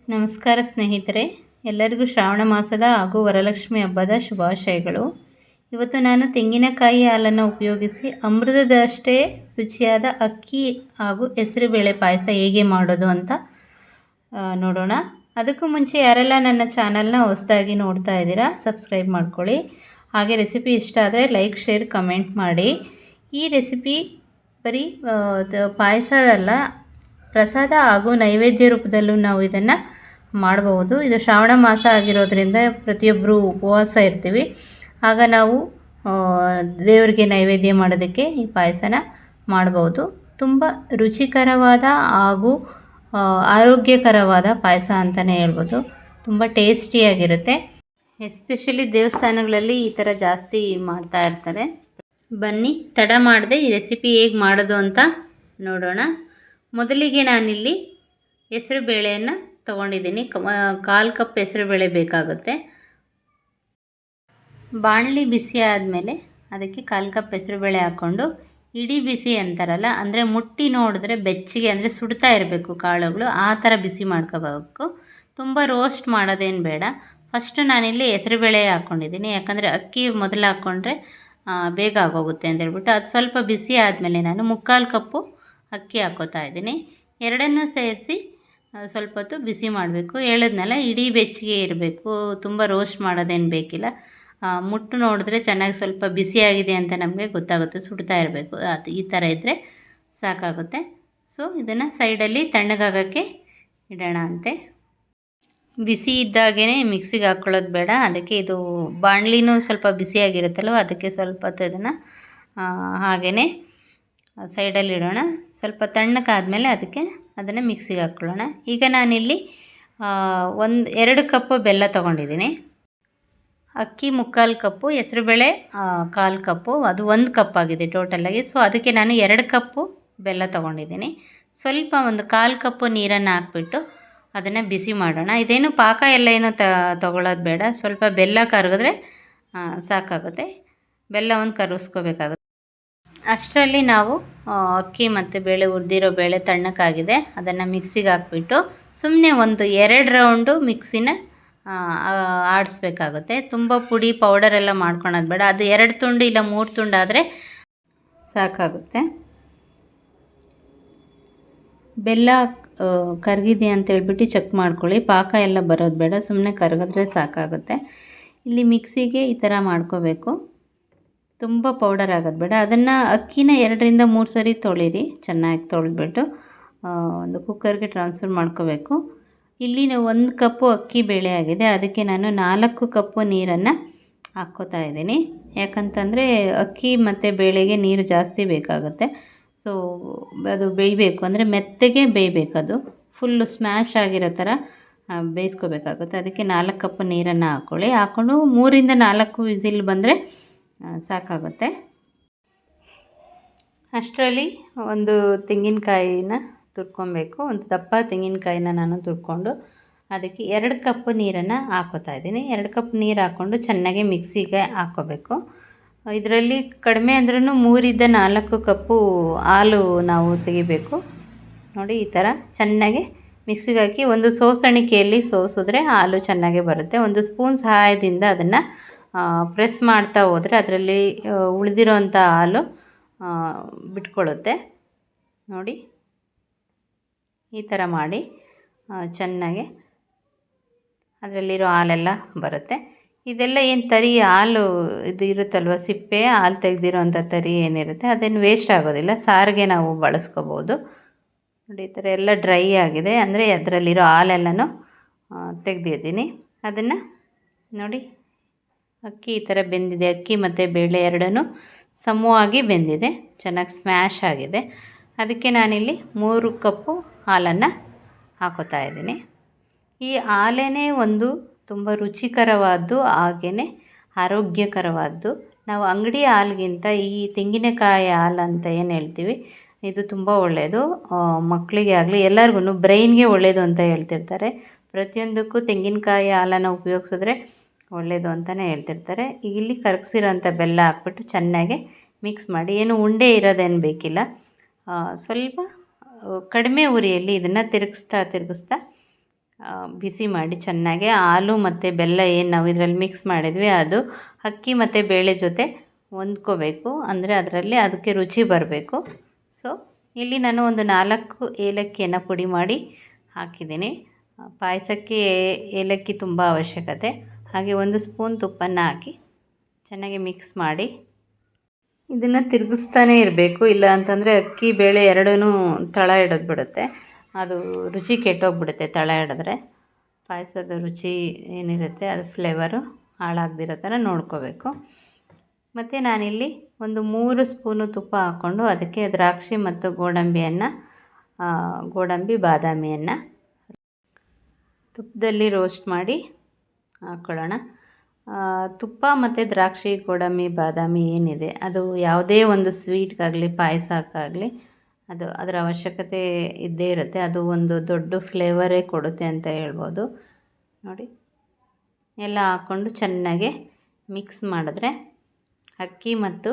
ನಮಸ್ಕಾರ ಸ್ನೇಹಿತರೆ, ಎಲ್ಲರಿಗೂ ಶ್ರಾವಣ ಮಾಸದ ಹಾಗೂ ವರಲಕ್ಷ್ಮಿ ಹಬ್ಬದ ಶುಭಾಶಯಗಳು. ಇವತ್ತು ನಾನು ತೆಂಗಿನಕಾಯಿ ಹಾಲನ್ನು ಉಪಯೋಗಿಸಿ ಅಮೃತದಷ್ಟೇ ರುಚಿಯಾದ ಅಕ್ಕಿ ಹಾಗೂ ಹೆಸರುಬೇಳೆ ಪಾಯಸ ಹೇಗೆ ಮಾಡೋದು ಅಂತ ನೋಡೋಣ. ಅದಕ್ಕೂ ಮುಂಚೆ ಯಾರೆಲ್ಲ ನನ್ನ ಚಾನಲ್ನ ಹೊಸದಾಗಿ ನೋಡ್ತಾ ಇದ್ದೀರಾ ಸಬ್ಸ್ಕ್ರೈಬ್ ಮಾಡ್ಕೊಳ್ಳಿ. ಹಾಗೆ ರೆಸಿಪಿ ಇಷ್ಟ ಆದರೆ ಲೈಕ್, ಶೇರ್, ಕಮೆಂಟ್ ಮಾಡಿ. ಈ ರೆಸಿಪಿ ಬರೀ ಪಾಯಸ ಅಲ್ಲ, ಪ್ರಸಾದ ಹಾಗೂ ನೈವೇದ್ಯ ರೂಪದಲ್ಲೂ ನಾವು ಇದನ್ನು ಮಾಡಬಹುದು. ಇದು ಶ್ರಾವಣ ಮಾಸ ಆಗಿರೋದ್ರಿಂದ ಪ್ರತಿಯೊಬ್ಬರು ಉಪವಾಸ ಇರ್ತೀವಿ. ಆಗ ನಾವು ದೇವರಿಗೆ ನೈವೇದ್ಯ ಮಾಡೋದಕ್ಕೆ ಈ ಪಾಯಸನ ಮಾಡಬಹುದು. ತುಂಬ ರುಚಿಕರವಾದ ಹಾಗೂ ಆರೋಗ್ಯಕರವಾದ ಪಾಯಸ ಅಂತಲೇ ಹೇಳ್ಬೋದು. ತುಂಬ ಟೇಸ್ಟಿಯಾಗಿರುತ್ತೆ. ಎಸ್ಪೆಷಲಿ ದೇವಸ್ಥಾನಗಳಲ್ಲಿ ಈ ಥರ ಜಾಸ್ತಿ ಮಾಡ್ತಾ ಇರ್ತಾರೆ. ಬನ್ನಿ, ತಡ ಮಾಡದೆ ಈ ರೆಸಿಪಿ ಹೇಗೆ ಮಾಡೋದು ಅಂತ ನೋಡೋಣ. ಮೊದಲಿಗೆ ನಾನಿಲ್ಲಿ ಹೆಸರು ಬೇಳೆಯನ್ನು ತೊಗೊಂಡಿದ್ದೀನಿ. 1/4 ಕಪ್ ಹೆಸರು ಬೇಳೆ ಬೇಕಾಗುತ್ತೆ. ಬಾಣಲಿ ಬಿಸಿ ಆದಮೇಲೆ ಅದಕ್ಕೆ 1/4 ಕಪ್ ಹೆಸರು ಬೇಳೆ ಹಾಕ್ಕೊಂಡು ಇಡೀ ಬಿಸಿ ಅಂತಾರಲ್ಲ, ಅಂದರೆ ಮುಟ್ಟಿ ನೋಡಿದ್ರೆ ಬೆಚ್ಚಗೆ, ಅಂದರೆ ಸುಡ್ತಾ ಇರಬೇಕು ಕಾಳುಗಳು, ಆ ಥರ ಬಿಸಿ ಮಾಡ್ಕೋಬೇಕು. ತುಂಬ ರೋಸ್ಟ್ ಮಾಡೋದೇನು ಬೇಡ. ಫಸ್ಟು ನಾನಿಲ್ಲಿ ಹೆಸರು ಬೇಳೆ ಹಾಕ್ಕೊಂಡಿದ್ದೀನಿ, ಯಾಕಂದರೆ ಅಕ್ಕಿ ಮೊದಲು ಹಾಕ್ಕೊಂಡ್ರೆ ಬೇಗ ಆಗೋಗುತ್ತೆ ಅಂತ ಹೇಳ್ಬಿಟ್ಟು. ಅದು ಸ್ವಲ್ಪ ಬಿಸಿ ಆದಮೇಲೆ ನಾನು 3/4 ಕಪ್ಪು ಅಕ್ಕಿ ಹಾಕ್ಕೋತಾ ಇದ್ದೀನಿ. ಎರಡನ್ನೂ ಸೇರಿಸಿ ಸ್ವಲ್ಪ ಹೊತ್ತು ಬಿಸಿ ಮಾಡಬೇಕು. ಹೇಳಿದ್ನಲ್ಲ, ಇಡೀ ಬೆಚ್ಚಗೆ ಇರಬೇಕು, ತುಂಬ ರೋಸ್ಟ್ ಮಾಡೋದೇನು ಬೇಕಿಲ್ಲ. ಮುಟ್ಟು ನೋಡಿದ್ರೆ ಚೆನ್ನಾಗಿ ಸ್ವಲ್ಪ ಬಿಸಿಯಾಗಿದೆ ಅಂತ ನಮಗೆ ಗೊತ್ತಾಗುತ್ತೆ, ಸುಡ್ತಾ ಇರಬೇಕು. ಅದು ಈ ಥರ ಇದ್ದರೆ ಸಾಕಾಗುತ್ತೆ. ಸೊ ಇದನ್ನು ಸೈಡಲ್ಲಿ ತಣ್ಣಗಾಗೋಕ್ಕೆ ಇಡೋಣ ಅಂತೆ. ಬಿಸಿ ಇದ್ದಾಗೇ ಮಿಕ್ಸಿಗೆ ಹಾಕ್ಕೊಳ್ಳೋದು ಬೇಡ. ಅದಕ್ಕೆ ಇದು ಬಾಣಲಿನೂ ಸ್ವಲ್ಪ ಬಿಸಿಯಾಗಿರುತ್ತಲ್ವ, ಅದಕ್ಕೆ ಸ್ವಲ್ಪ ಹೊತ್ತು ಇದನ್ನು ಹಾಗೇ ಸೈಡಲ್ಲಿ ಇಡೋಣ. ಸ್ವಲ್ಪ ತಣ್ಣಗಾದ್ಮೇಲೆ ಅದನ್ನು ಮಿಕ್ಸಿಗೆ ಹಾಕ್ಕೊಳ್ಳೋಣ. ಈಗ ನಾನಿಲ್ಲಿ 2 ಕಪ್ಪು ಬೆಲ್ಲ ತೊಗೊಂಡಿದ್ದೀನಿ. ಅಕ್ಕಿ 3/4 ಕಪ್ಪು, ಹೆಸರುಬೇಳೆ 1/4 ಕಪ್ಪು, ಅದು 1 ಕಪ್ ಆಗಿದೆ ಟೋಟಲಾಗಿ. ಸೊ ಅದಕ್ಕೆ ನಾನು 2 ಕಪ್ಪು ಬೆಲ್ಲ ತೊಗೊಂಡಿದ್ದೀನಿ. ಸ್ವಲ್ಪ ಒಂದು 1/4 ಕಪ್ಪು ನೀರನ್ನು ಹಾಕ್ಬಿಟ್ಟು ಅದನ್ನು ಬಿಸಿ ಮಾಡೋಣ. ಇದೇನು ಪಾಕ ಎಲ್ಲ ಏನೂ ತೊಗೊಳ್ಳೋದು ಬೇಡ. ಸ್ವಲ್ಪ ಬೆಲ್ಲ ಕರಗಿದ್ರೆ ಸಾಕಾಗುತ್ತೆ. ಬೆಲ್ಲವನ್ನು ಕರಗಿಸ್ಕೋಬೇಕಾಗುತ್ತೆ. ಅಷ್ಟರಲ್ಲಿ ನಾವು ಅಕ್ಕಿ ಮತ್ತು ಬೇಳೆ, ಹುರಿದಿರೋ ಬೇಳೆ ತಣ್ಣಕ್ಕಾಗಿದೆ, ಅದನ್ನು ಮಿಕ್ಸಿಗೆ ಹಾಕ್ಬಿಟ್ಟು ಸುಮ್ಮನೆ ಒಂದು 2 ರೌಂಡು ಮಿಕ್ಸಿನ ಆಡಿಸ್ಬೇಕಾಗುತ್ತೆ. ತುಂಬ ಪುಡಿ ಪೌಡರೆಲ್ಲ ಮಾಡ್ಕೊಳೋದು ಬೇಡ. ಅದು 2 ತುಂಡು ಇಲ್ಲ 3 ತುಂಡಾದರೆ ಸಾಕಾಗುತ್ತೆ. ಬೆಲ್ಲ ಕರಗಿದೆ ಅಂತೇಳ್ಬಿಟ್ಟು ಚೆಕ್ ಮಾಡ್ಕೊಳ್ಳಿ. ಪಾಕ ಎಲ್ಲ ಬರೋದು ಬೇಡ, ಸುಮ್ಮನೆ ಕರಗಿದ್ರೆ ಸಾಕಾಗುತ್ತೆ. ಇಲ್ಲಿ ಮಿಕ್ಸಿಗೆ ಈ ಥರ ಮಾಡ್ಕೋಬೇಕು. ತುಂಬ ಪೌಡರ್ ಆಗೋದು ಬೇಡ. ಅದನ್ನು ಅಕ್ಕಿನ 2 ರಿಂದ 3 ಸರಿ ತೊಳಿರಿ. ಚೆನ್ನಾಗಿ ತೊಳೆದ್ಬಿಟ್ಟು ಒಂದು ಕುಕ್ಕರ್ಗೆ ಟ್ರಾನ್ಸ್ಫರ್ ಮಾಡ್ಕೋಬೇಕು. ಇಲ್ಲಿ 1 ಕಪ್ಪು ಅಕ್ಕಿ ಬೇಳೆ ಆಗಿದೆ, ಅದಕ್ಕೆ ನಾನು 4 ಕಪ್ಪು ನೀರನ್ನು ಹಾಕ್ಕೋತಾ ಇದ್ದೀನಿ. ಯಾಕಂತಂದರೆ ಅಕ್ಕಿ ಮತ್ತು ಬೇಳೆಗೆ ನೀರು ಜಾಸ್ತಿ ಬೇಕಾಗುತ್ತೆ. ಸೊ ಅದು ಬೇಯಬೇಕು, ಅಂದರೆ ಮೆತ್ತಗೆ ಬೇಯಬೇಕು, ಅದು ಫುಲ್ಲು ಸ್ಮ್ಯಾಶ್ ಆಗಿರೋ ಥರ ಬೇಯಿಸ್ಕೋಬೇಕಾಗುತ್ತೆ. ಅದಕ್ಕೆ 4 ಕಪ್ಪು ನೀರನ್ನು ಹಾಕ್ಕೊಂಡು 3 ರಿಂದ 4 ವಿಸಿಲ್ ಬಂದರೆ ಸಾಕಾಗುತ್ತೆ. ಅಷ್ಟರಲ್ಲಿ ಒಂದು ತೆಂಗಿನಕಾಯಿನ ತುರ್ಕೊಬೇಕು. ಒಂದು ದಪ್ಪ ತೆಂಗಿನಕಾಯಿನ ನಾನು ತುರ್ಕೊಂಡು ಅದಕ್ಕೆ 2 ಕಪ್ ನೀರನ್ನು ಹಾಕ್ಕೋತಾ ಇದ್ದೀನಿ. 2 ಕಪ್ ನೀರು ಹಾಕ್ಕೊಂಡು ಚೆನ್ನಾಗಿ ಮಿಕ್ಸಿಗೆ ಹಾಕ್ಕೋಬೇಕು. ಇದರಲ್ಲಿ ಕಡಿಮೆ ಅಂದ್ರೂ 3 ರಿಂದ 4 ಕಪ್ಪು ಹಾಲು ನಾವು ತೆಗಿಬೇಕು. ನೋಡಿ, ಈ ಥರ ಚೆನ್ನಾಗಿ ಮಿಕ್ಸಿಗೆ ಹಾಕಿ ಒಂದು ಸೋಸಣಿಕೆಯಲ್ಲಿ ಸೋಸಿದ್ರೆ ಹಾಲು ಚೆನ್ನಾಗೇ ಬರುತ್ತೆ. ಒಂದು ಸ್ಪೂನ್ ಸಹಾಯದಿಂದ ಅದನ್ನು ಪ್ರೆಸ್ ಮಾಡ್ತಾ ಹೋದರೆ ಅದರಲ್ಲಿ ಉಳಿದಿರೋಂಥ ಹಾಲು ಬಿಟ್ಕೊಳ್ಳುತ್ತೆ. ನೋಡಿ, ಈ ಥರ ಮಾಡಿ ಚೆನ್ನಾಗಿ ಅದರಲ್ಲಿರೋ ಹಾಲೆಲ್ಲ ಬರುತ್ತೆ. ಇದೆಲ್ಲ ಏನು ತರಿ ಹಾಲು ಇದು ಇರುತ್ತಲ್ವ, ಸಿಪ್ಪೆ ಹಾಲು ತೆಗೆದಿರೋಂಥ ತರಿ ಏನಿರುತ್ತೆ ಅದೇನು ವೇಸ್ಟ್ ಆಗೋದಿಲ್ಲ, ಸಾರಿಗೆ ನಾವು ಬಳಸ್ಕೋಬೋದು. ನೋಡಿ, ಈ ಥರ ಎಲ್ಲ ಡ್ರೈ ಆಗಿದೆ, ಅಂದರೆ ಅದರಲ್ಲಿರೋ ಹಾಲೆಲ್ಲನೂ ತೆಗೆದಿದ್ದೀನಿ. ಅದನ್ನು ನೋಡಿ, ಅಕ್ಕಿ ಈ ಥರ ಬೆಂದಿದೆ. ಅಕ್ಕಿ ಮತ್ತು ಬೇಳೆ ಎರಡೂ ಸಮವಾಗಿ ಬೆಂದಿದೆ, ಚೆನ್ನಾಗಿ ಸ್ಮ್ಯಾಶ್ ಆಗಿದೆ. ಅದಕ್ಕೆ ನಾನಿಲ್ಲಿ 3 ಕಪ್ಪು ಹಾಲನ್ನು ಹಾಕೋತಾ ಇದ್ದೀನಿ. ಈ ಹಾಲೇ ಒಂದು ತುಂಬ ರುಚಿಕರವಾದ್ದು, ಹಾಗೆಯೇ ಆರೋಗ್ಯಕರವಾದ್ದು. ನಾವು ಅಂಗಡಿ ಹಾಲಿಗಿಂತ ಈ ತೆಂಗಿನಕಾಯಿ ಹಾಲು ಅಂತ ಏನು ಹೇಳ್ತೀವಿ, ಇದು ತುಂಬ ಒಳ್ಳೆಯದು. ಮಕ್ಕಳಿಗೆ ಆಗಲಿ ಎಲ್ಲರಿಗೂ ಬ್ರೈನ್ಗೆ ಒಳ್ಳೆಯದು ಅಂತ ಹೇಳ್ತಿರ್ತಾರೆ. ಪ್ರತಿಯೊಂದಕ್ಕೂ ತೆಂಗಿನಕಾಯಿ ಹಾಲನ್ನು ಉಪಯೋಗಿಸಿದ್ರೆ ಒಳ್ಳೆಯದು ಅಂತಲೇ ಹೇಳ್ತಿರ್ತಾರೆ. ಈಗ ಇಲ್ಲಿ ಕರಗಿಸಿರೋಂಥ ಬೆಲ್ಲ ಹಾಕ್ಬಿಟ್ಟು ಚೆನ್ನಾಗಿ ಮಿಕ್ಸ್ ಮಾಡಿ, ಏನು ಉಂಡೆ ಇರೋದೇನು ಬೇಕಿಲ್ಲ. ಸ್ವಲ್ಪ ಕಡಿಮೆ ಉರಿಯಲ್ಲಿ ಇದನ್ನು ತಿರುಗಿಸ್ತಾ ಬಿಸಿ ಮಾಡಿ ಚೆನ್ನಾಗಿ ಹಾಲು ಮತ್ತು ಬೆಲ್ಲ ಏನು ನಾವು ಇದರಲ್ಲಿ ಮಿಕ್ಸ್ ಮಾಡಿದ್ವಿ ಅದು ಅಕ್ಕಿ ಮತ್ತು ಬೇಳೆ ಜೊತೆ ಹೊಂದ್ಕೋಬೇಕು. ಅಂದರೆ ಅದರಲ್ಲಿ ಅದಕ್ಕೆ ರುಚಿ ಬರಬೇಕು. ಸೊ ಇಲ್ಲಿ ನಾನು ಒಂದು 4 ಏಲಕ್ಕಿಯನ್ನು ಪುಡಿ ಮಾಡಿ ಹಾಕಿದ್ದೀನಿ. ಪಾಯಸಕ್ಕೆ ಏಲಕ್ಕಿ ತುಂಬ ಅವಶ್ಯಕತೆ. ಹಾಗೆ 1 ಸ್ಪೂನ್ ತುಪ್ಪನ ಹಾಕಿ ಚೆನ್ನಾಗಿ ಮಿಕ್ಸ್ ಮಾಡಿ ಇದನ್ನು ತಿರುಗಿಸ್ತಾನೇ ಇರಬೇಕು. ಇಲ್ಲ ಅಂತಂದರೆ ಅಕ್ಕಿ ಬೇಳೆ ಎರಡೂ ತಳ ಹಿಡಿದು ಬಿಡುತ್ತೆ. ಅದು ರುಚಿ ಕೆಟ್ಟೋಗ್ಬಿಡುತ್ತೆ ತಳ ಹಿಡಿದ್ರೆ. ಪಾಯಸದ ರುಚಿ ಏನಿರುತ್ತೆ ಅದು ಫ್ಲೇವರು ಹಾಳಾಗದಿರೋ ಥರ ನೋಡ್ಕೋಬೇಕು. ಮತ್ತು ನಾನಿಲ್ಲಿ ಒಂದು 3 ಸ್ಪೂನು ತುಪ್ಪ ಹಾಕ್ಕೊಂಡು ಅದಕ್ಕೆ ದ್ರಾಕ್ಷಿ ಮತ್ತು ಗೋಡಂಬಿ ಬಾದಾಮಿಯನ್ನು ತುಪ್ಪದಲ್ಲಿ ರೋಸ್ಟ್ ಮಾಡಿ ಹಾಕ್ಕೊಳ್ಳೋಣ. ತುಪ್ಪ ಮತ್ತು ದ್ರಾಕ್ಷಿ ಗೋಡಂಬಿ ಬಾದಾಮಿ ಏನಿದೆ ಅದು ಯಾವುದೇ ಒಂದು ಸ್ವೀಟ್ಗಾಗಲಿ ಪಾಯಸಕ್ಕಾಗಲಿ ಅದರ ಅವಶ್ಯಕತೆ ಇದ್ದೇ ಇರುತ್ತೆ. ಅದು ಒಂದು ದೊಡ್ಡ ಫ್ಲೇವರೇ ಕೊಡುತ್ತೆ ಅಂತ ಹೇಳ್ಬೋದು. ನೋಡಿ ಎಲ್ಲ ಹಾಕ್ಕೊಂಡು ಚೆನ್ನಾಗೆ ಮಿಕ್ಸ್ ಮಾಡಿದ್ರೆ ಅಕ್ಕಿ ಮತ್ತು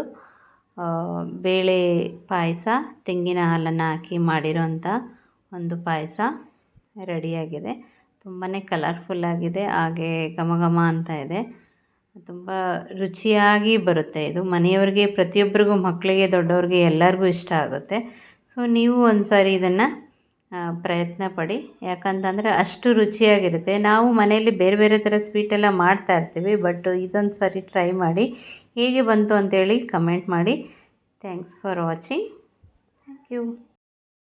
ಬೇಳೆ ಪಾಯಸ ತೆಂಗಿನ ಹಾಲನ್ನು ಹಾಕಿ ಮಾಡಿರೋಂಥ ಒಂದು ಪಾಯಸ ರೆಡಿಯಾಗಿದೆ. ತುಂಬಾ ಕಲರ್ಫುಲ್ಲಾಗಿದೆ, ಹಾಗೆ ಘಮ ಘಮ ಅಂತ ಇದೆ. ತುಂಬ ರುಚಿಯಾಗಿ ಬರುತ್ತೆ ಇದು. ಮನೆಯವ್ರಿಗೆ ಪ್ರತಿಯೊಬ್ಬರಿಗೂ ಮಕ್ಕಳಿಗೆ ದೊಡ್ಡವ್ರಿಗೆ ಎಲ್ಲರಿಗೂ ಇಷ್ಟ ಆಗುತ್ತೆ. ಸೊ ನೀವು ಒಂದು ಸಾರಿ ಇದನ್ನು ಪ್ರಯತ್ನ ಪಡಿ. ಯಾಕಂತಂದರೆ ಅಷ್ಟು ರುಚಿಯಾಗಿರುತ್ತೆ. ನಾವು ಮನೆಯಲ್ಲಿ ಬೇರೆ ಬೇರೆ ಥರ ಸ್ವೀಟೆಲ್ಲ ಮಾಡ್ತಾಯಿರ್ತೀವಿ, ಬಟ್ ಇದೊಂದು ಸಾರಿ ಟ್ರೈ ಮಾಡಿ ಹೇಗೆ ಬಂತು ಅಂತೇಳಿ ಕಮೆಂಟ್ ಮಾಡಿ. Thanks for watching. Thank you.